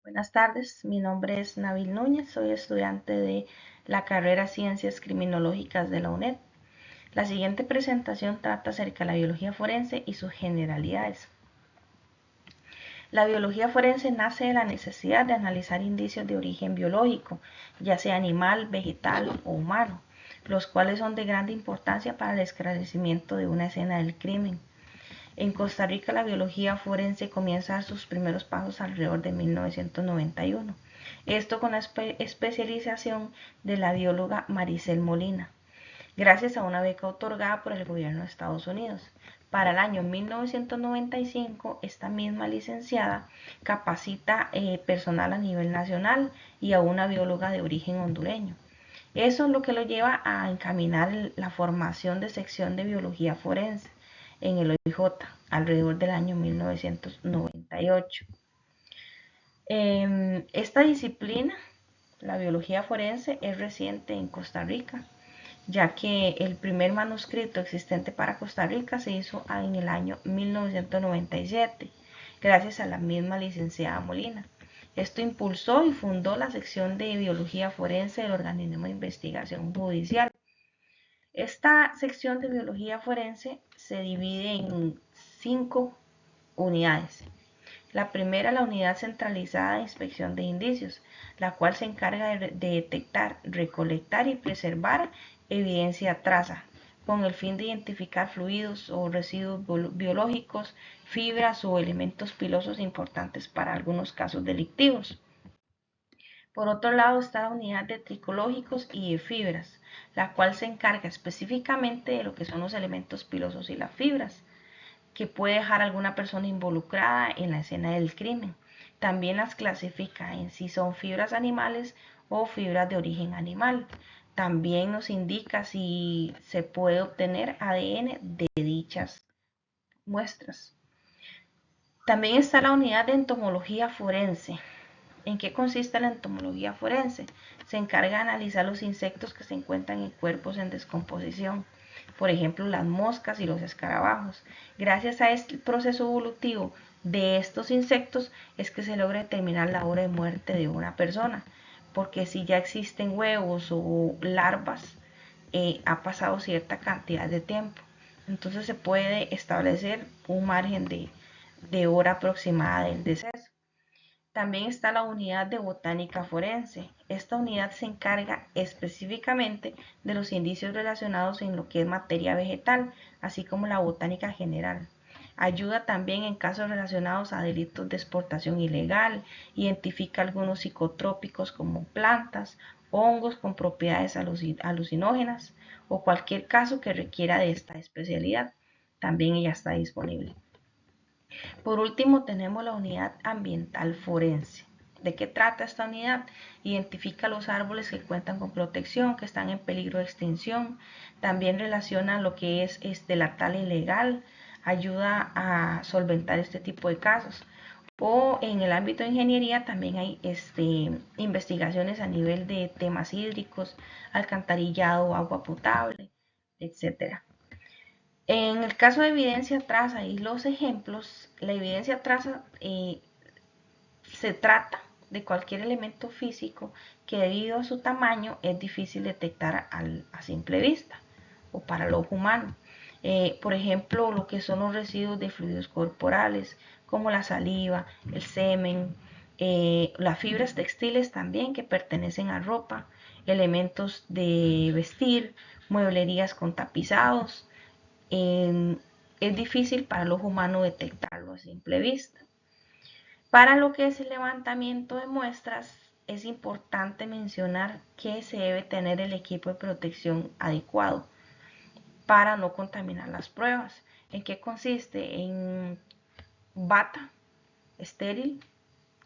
Buenas tardes, mi nombre es Nabil Núñez, soy estudiante de la carrera Ciencias Criminológicas de la UNED. La siguiente presentación trata acerca de la biología forense y sus generalidades. La biología forense nace de la necesidad de analizar indicios de origen biológico, ya sea animal, vegetal o humano, los cuales son de gran importancia para el esclarecimiento de una escena del crimen. En Costa Rica la biología forense comienza a dar sus primeros pasos alrededor de 1991. Esto con la especialización de la bióloga Maricel Molina, gracias a una beca otorgada por el gobierno de Estados Unidos. Para el año 1995, esta misma licenciada capacita personal a nivel nacional y a una bióloga de origen hondureño. Eso es lo que lo lleva a encaminar la formación de sección de biología forense en el OIJ alrededor del año 1998. Esta disciplina, la biología forense, es reciente en Costa Rica, ya que el primer manuscrito existente para Costa Rica se hizo en el año 1997, gracias a la misma licenciada Molina. Esto impulsó y fundó la sección de biología forense del organismo de investigación judicial. Esta sección de biología forense se divide en 5 unidades. La primera, la unidad centralizada de inspección de indicios, la cual se encarga de detectar, recolectar y preservar evidencia traza, con el fin de identificar fluidos o residuos biológicos, fibras o elementos pilosos importantes para algunos casos delictivos. Por otro lado está la unidad de tricológicos y de fibras, la cual se encarga específicamente de lo que son los elementos pilosos y las fibras, que puede dejar alguna persona involucrada en la escena del crimen. También las clasifica en si son fibras animales o fibras de origen animal. También nos indica si se puede obtener ADN de dichas muestras. También está la unidad de entomología forense. ¿En qué consiste la entomología forense? Se encarga de analizar los insectos que se encuentran en cuerpos en descomposición, por ejemplo las moscas y los escarabajos. Gracias a este proceso evolutivo de estos insectos es que se logra determinar la hora de muerte de una persona, porque si ya existen huevos o larvas, ha pasado cierta cantidad de tiempo. Entonces se puede establecer un margen de hora aproximada del deceso. También está la unidad de botánica forense. Esta unidad se encarga específicamente de los indicios relacionados en lo que es materia vegetal, así como la botánica general. Ayuda también en casos relacionados a delitos de exportación ilegal, identifica algunos psicotrópicos como plantas, hongos con propiedades alucinógenas o cualquier caso que requiera de esta especialidad. También ella está disponible. Por último, tenemos la unidad ambiental forense. ¿De qué trata esta unidad? Identifica los árboles que cuentan con protección, que están en peligro de extinción. También relaciona lo que es la tala ilegal, ayuda a solventar este tipo de casos. O en el ámbito de ingeniería también hay investigaciones a nivel de temas hídricos, alcantarillado, agua potable, etcétera. En el caso de evidencia traza y los ejemplos, la evidencia traza se trata de cualquier elemento físico que debido a su tamaño es difícil detectar a simple vista o para el ojo humano. Por ejemplo, lo que son los residuos de fluidos corporales, como la saliva, el semen, las fibras textiles también que pertenecen a ropa, elementos de vestir, mueblerías con tapizados, es difícil para el ojo humano detectarlo a simple vista. Para lo que es el levantamiento de muestras, es importante mencionar que se debe tener el equipo de protección adecuado para no contaminar las pruebas. ¿En qué consiste? En bata estéril,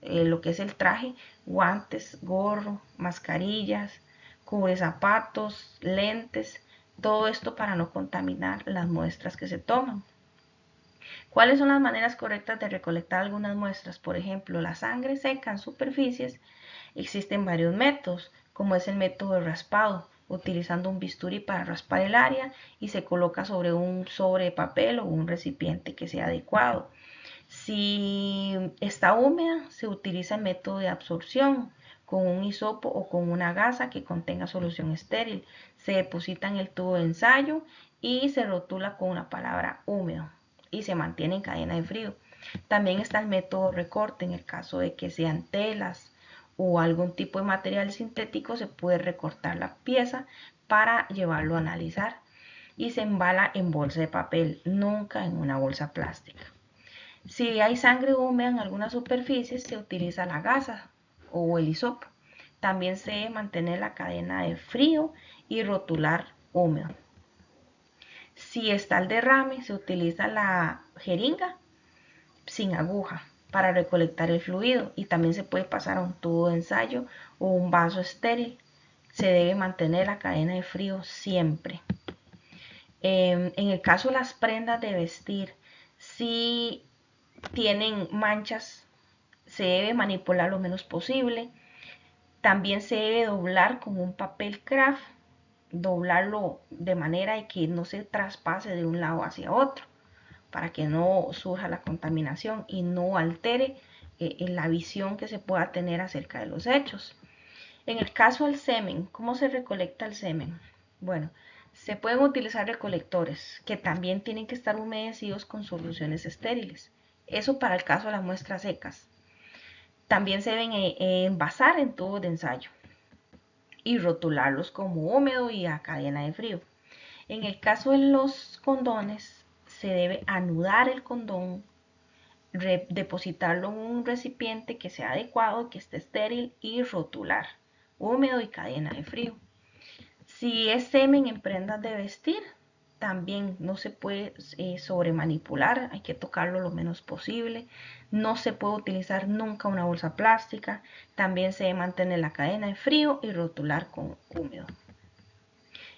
lo que es el traje, guantes, gorro, mascarillas, cubre zapatos, lentes, todo esto para no contaminar las muestras que se toman. ¿Cuáles son las maneras correctas de recolectar algunas muestras? Por ejemplo, la sangre seca en superficies. Existen varios métodos, como es el método de raspado, utilizando un bisturí para raspar el área y se coloca sobre un sobre de papel o un recipiente que sea adecuado. Si está húmeda, se utiliza el método de absorción con un hisopo o con una gasa que contenga solución estéril. Se deposita en el tubo de ensayo y se rotula con una palabra húmedo y se mantiene en cadena de frío. También está el método recorte. En el caso de que sean telas o algún tipo de material sintético, se puede recortar la pieza para llevarlo a analizar y se embala en bolsa de papel, nunca en una bolsa plástica. Si hay sangre húmeda en algunas superficies, se utiliza la gasa o el hisopo. También se debe mantener la cadena de frío y rotular húmedo. Si está el derrame, se utiliza la jeringa sin aguja para recolectar el fluido y también se puede pasar a un tubo de ensayo o un vaso estéril. Se debe mantener la cadena de frío siempre. En el caso de las prendas de vestir, si tienen manchas, se debe manipular lo menos posible. También se debe doblar con un papel craft, doblarlo de manera de que no se traspase de un lado hacia otro, para que no surja la contaminación y no altere en la visión que se pueda tener acerca de los hechos. En el caso del semen, ¿cómo se recolecta el semen? Bueno, se pueden utilizar recolectores que también tienen que estar humedecidos con soluciones estériles. Eso para el caso de las muestras secas. También se deben envasar en tubos de ensayo y rotularlos como húmedo y a cadena de frío. En el caso de los condones, se debe anudar el condón, depositarlo en un recipiente que sea adecuado, que esté estéril y rotular, húmedo y cadena de frío. Si es semen en prendas de vestir, también no se puede sobremanipular, hay que tocarlo lo menos posible. No se puede utilizar nunca una bolsa plástica. También se debe mantener la cadena de frío y rotular con húmedo.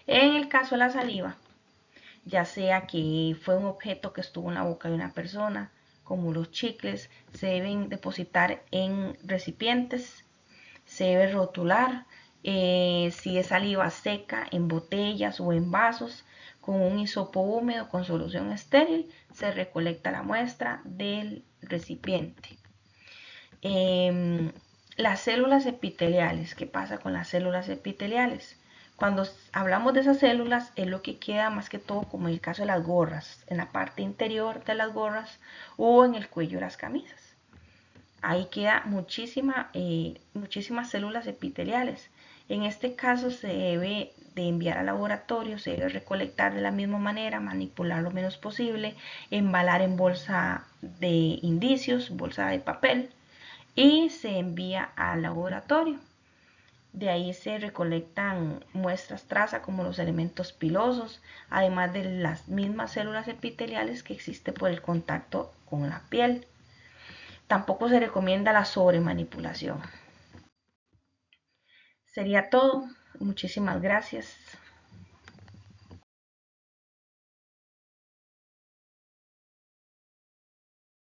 En el caso de la saliva, ya sea que fue un objeto que estuvo en la boca de una persona, como los chicles, se deben depositar en recipientes, se debe rotular. Si es saliva seca, en botellas o en vasos, con un hisopo húmedo con solución estéril, se recolecta la muestra del recipiente. Las células epiteliales, ¿qué pasa con las células epiteliales? Cuando hablamos de esas células es lo que queda más que todo como en el caso de las gorras, en la parte interior de las gorras o en el cuello de las camisas. Ahí queda muchísimas células epiteliales. En este caso se debe de enviar al laboratorio, se debe recolectar de la misma manera, manipular lo menos posible, embalar en bolsa de indicios, bolsa de papel y se envía al laboratorio. De ahí se recolectan muestras traza como los elementos pilosos, además de las mismas células epiteliales que existen por el contacto con la piel. Tampoco se recomienda la sobremanipulación. Sería todo. Muchísimas gracias.